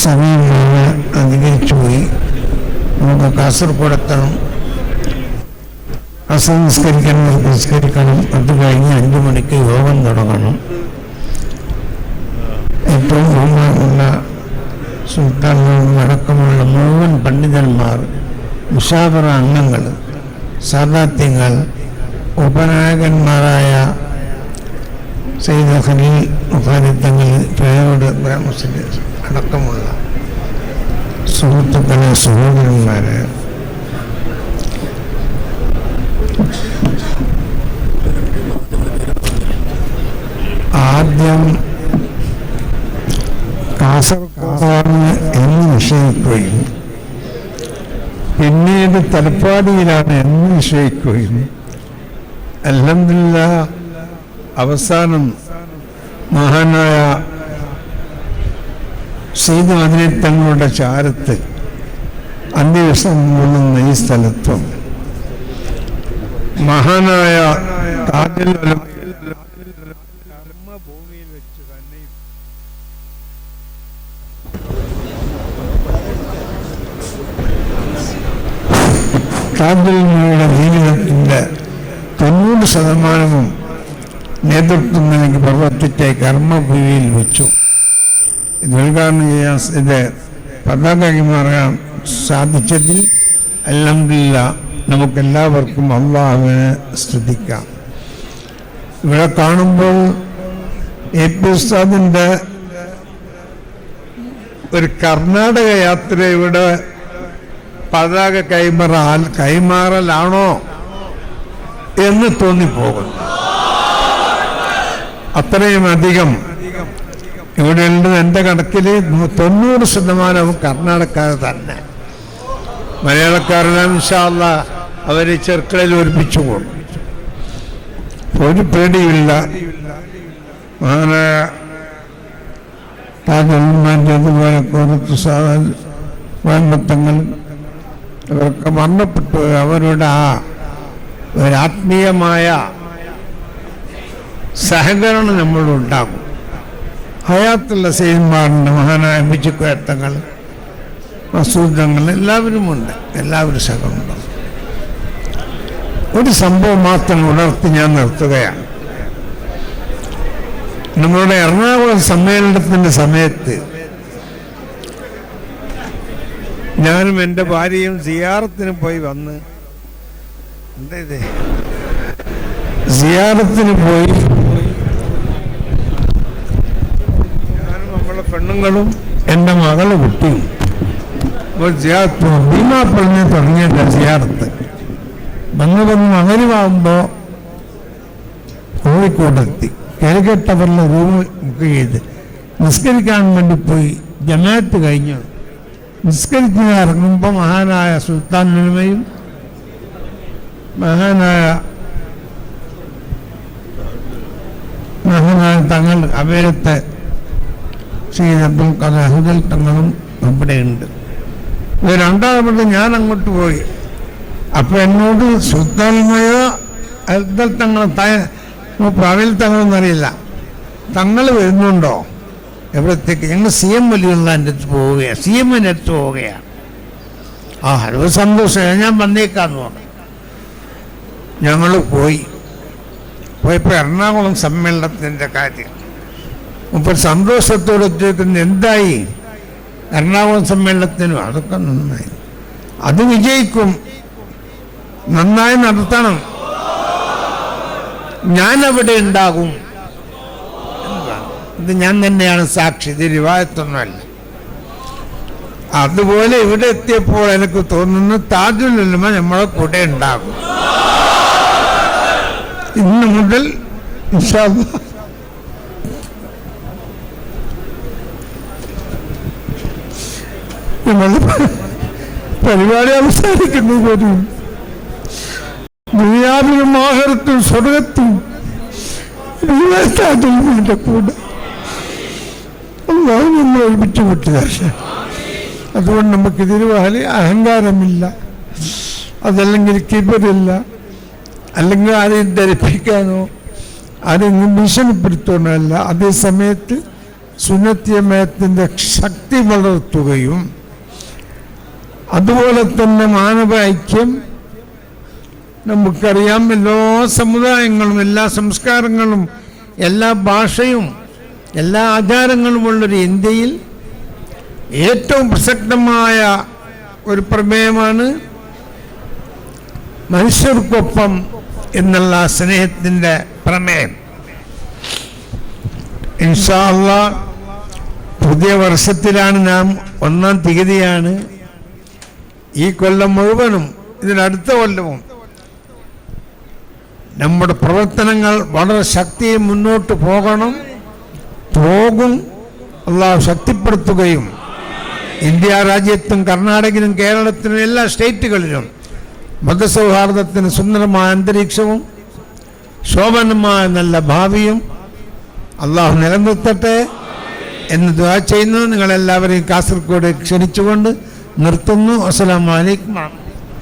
സമയം അധികരിച്ചു പോയി. നമുക്ക് കാസർഗോഡ് എത്തണം, നിസ്കരിക്കണം. അത് കഴിഞ്ഞ് 5 മണിക്ക് യോഗം തുടങ്ങണം. ഏറ്റവും ബഹുമാനമുള്ള സുൽത്താനും അടക്കമുള്ള മുഴുവൻ പണ്ഡിതന്മാർ, മുഷാവറ അംഗങ്ങൾ, സാദാത്യങ്ങൾ, ഉപനായകന്മാരായ സയ്യിദ് ഖലീൽ മുഖാരിത്തങ്ങൾ, പേരോട് മുസ്ലിം അടക്കമുള്ള സുഹൃത്തുക്കളെ, സഹോദരന്മാരെ, ആദ്യം കാസർഗോഡ് എന്ന് നിശ്ചയിക്കുകയും പിന്നീട് തലപ്പാടിയിലാണ് എന്ന് നിശ്ചയിക്കുകയും അൽഹംദുലില്ലാഹ് അവസാനം മഹാനായ സയ്യിദ് മദനി തങ്ങളുടെ ചാരത്ത് അന്ത്യദിവസം കൊള്ളുന്ന ഈ സ്ഥലത്തും മഹാനായ താജുൽ ഉലമ ഭൂമിയിൽ വെച്ച് തന്നെ താജുൽ ഉലമയുടെ ജീവിതത്തിൻ്റെ 90% നേതൃത്വം എനിക്ക് പ്രവർത്തിച്ച കർമ്മഭൂമിയിൽ വെച്ചു. ഇത് ഉദ്ഘാടനം ചെയ്യാൻ, ഇത് പതാക കൈമാറാൻ സാധിച്ചതിൽ അൽഹംദുലില്ലാഹ് നമുക്കെല്ലാവർക്കും അല്ലാഹുവിനെ സ്തുതിക്കാം. ഇവിടെ കാണുമ്പോൾ എ.പി. ഉസ്താദിൻ്റെ ഒരു കർണാടക യാത്ര ഇവിടെ പതാക കൈമാറലാണോ എന്ന് തോന്നിപ്പോകുന്നു. അത്രയും അധികം ഇവിടെ ഉണ്ട്. എൻ്റെ കണക്കിൽ 90% കർണാടകക്കാർ തന്നെ. മലയാളക്കാരെല്ലാം ഇൻഷാ അല്ലാഹ് അവരെ ചെറുക്കളിൽ ഒരുമിച്ചു പോകും. ഒരു പേടിയില്ല. മഹാനായ താജുൽമാൻ്റെ അതുപോലെ കോരത്ത് വേണ്ടത്തങ്ങൾ അവരൊക്കെ മരണപ്പെട്ടു. അവരുടെ ആ ഒരാത്മീയമായ സഹകരണം നമ്മളുണ്ടാകും. ഹയാത്തുള്ള സയ്യിദ്മാരുണ്ട്, മഹാനായ മിച്ചുക്കയത്തങ്ങൾ, മസൂദങ്ങൾ, എല്ലാവരുമുണ്ട്. എല്ലാവരും സഹകരണം. ഒരു സംഭവം മാത്രം ഉണർത്തി ഞാൻ നിർത്തുകയാണ്. നമ്മളുടെ എറണാകുളം സമ്മേളനത്തിൻ്റെ സമയത്ത് ഞാനും എൻ്റെ ഭാര്യയും സിയാറത്തിന് പോയി വന്ന് സിയാറത്തിന് പോയി ഞാനും നമ്മളെ പെണ്ണുങ്ങളും എൻ്റെ മകളെ കുട്ടിയും ഭീമാപ്പള്ളിനെ തുടങ്ങിയ സിയാറത്ത് വന്ന് മകനുമാകുമ്പോൾ കോഴിക്കോടെത്തി. കാലിക്കറ്റ് ടവറിൽ റൂം ബുക്ക് ചെയ്ത് നിസ്കരിക്കാൻ വേണ്ടി പോയി. ജമാഅത്ത് കഴിഞ്ഞു നിസ്കരിച്ച് ഇറങ്ങുമ്പോൾ മഹാനായ സുൽത്താൻ ഉലമയും മഹാനായ തങ്ങൾ അവേരത്തെ സയ്യിദ് അബ്ദുൽ ഖാദർ അഹ്ദൽ തങ്ങളും അവിടെയുണ്ട്. ഇത് രണ്ടാമത് ഞാൻ അങ്ങോട്ട് പോയി. അപ്പോൾ എന്നോട് സുൽത്താൻ ഉലമയോ അഹ്ദൽ തങ്ങൾ പ്രാവിൽ തങ്ങളെന്നറിയില്ല, തങ്ങൾ വരുന്നുണ്ടോ എവിടത്തേക്ക്? ഞങ്ങൾ CM വലിയുള്ള എൻ്റെ അടുത്ത് പോവുകയാണ്, CMൻ്റെ അടുത്ത് പോവുകയാണ്. ആ ഹലോ സന്തോഷം, ഞാൻ വന്നേക്കാന്ന് പറഞ്ഞു. ഞങ്ങൾ പോയപ്പോൾ എറണാകുളം സമ്മേളനത്തിൻ്റെ കാര്യം ഇപ്പോൾ സന്തോഷത്തോടെ ചോദിക്കുന്നത് എന്തായി എറണാകുളം സമ്മേളനത്തിനും? അതൊക്കെ നന്നായി, അത് വിജയിക്കും, നന്നായി നടത്തണം, ഞാനവിടെ ഉണ്ടാകും. ഇത് ഞാൻ തന്നെയാണ് സാക്ഷി, ഇത് റിവായത്തൊന്നുമല്ല. അതുപോലെ ഇവിടെ എത്തിയപ്പോൾ എനിക്ക് തോന്നുന്നു താജുൽ ഉലമ നമ്മളെ കൂടെ ഉണ്ടാകും. ഇന്ന് മുതൽ ഇൻഷാ അല്ലാഹ് പരിപാടി അവസാനിക്കുന്നത് വരും ദുനിയാവിലും ആഖിറത്തും സ്വർഗത്തും താജുൽമാന്റെ കൂടെ അല്ലാഹു നമ്മൾ ഒരുമിച്ച് വിട്ടുതരാ. അതുകൊണ്ട് നമുക്കിതിന് വലിയ അഹങ്കാരമില്ല, അതല്ലെങ്കിൽ കിബറില്ല, അല്ലെങ്കിൽ ആരെയും ധരിപ്പിക്കാനോ ആരെയും ഭീഷണിപ്പെടുത്താനോ അല്ല. അതേ സമയത്ത് സുന്നത്ത് ജമാഅത്തിന്റെ ശക്തി വളർത്തുകയും അതുപോലെ തന്നെ മാനവ ഐക്യം നമുക്കറിയാം, എല്ലാ സമുദായങ്ങളും എല്ലാ സംസ്കാരങ്ങളും എല്ലാ ഭാഷയും എല്ലാ ആചാരങ്ങളുമുള്ളൊരു ഇന്ത്യയിൽ ഏറ്റവും പ്രസക്തമായ ഒരു പ്രമേയമാണ് മനുഷ്യർക്കൊപ്പം എന്നുള്ള സ്നേഹത്തിൻ്റെ പ്രമേയം. ഇൻഷാ അല്ലാഹ് പുതിയ വർഷത്തിലാണ് നാം, 1-ാം തീയതിയാണ്. ഈ കൊല്ലം മുഴുവനും ഇതിനടുത്ത കൊല്ലവും നമ്മുടെ പ്രവർത്തനങ്ങൾ വളരെ ശക്തിയെ മുന്നോട്ട് പോകും. അള്ളാഹു ശക്തിപ്പെടുത്തുകയും ഇന്ത്യ രാജ്യത്തും കർണാടകയിലും കേരളത്തിലും എല്ലാ സ്റ്റേറ്റുകളിലും മതസൗഹാർദ്ദത്തിന് സുന്ദരമായ അന്തരീക്ഷവും ശോഭനമായ നല്ല ഭാവിയും അള്ളാഹു നിലനിർത്തട്ടെ എന്ന് ദുആ ചെയ്യുന്നു. നിങ്ങളെല്ലാവരെയും കാസർഗോഡ് ക്ഷണിച്ചുകൊണ്ട് നിർത്തുന്നു. അസ്സലാമു അലൈക്കും.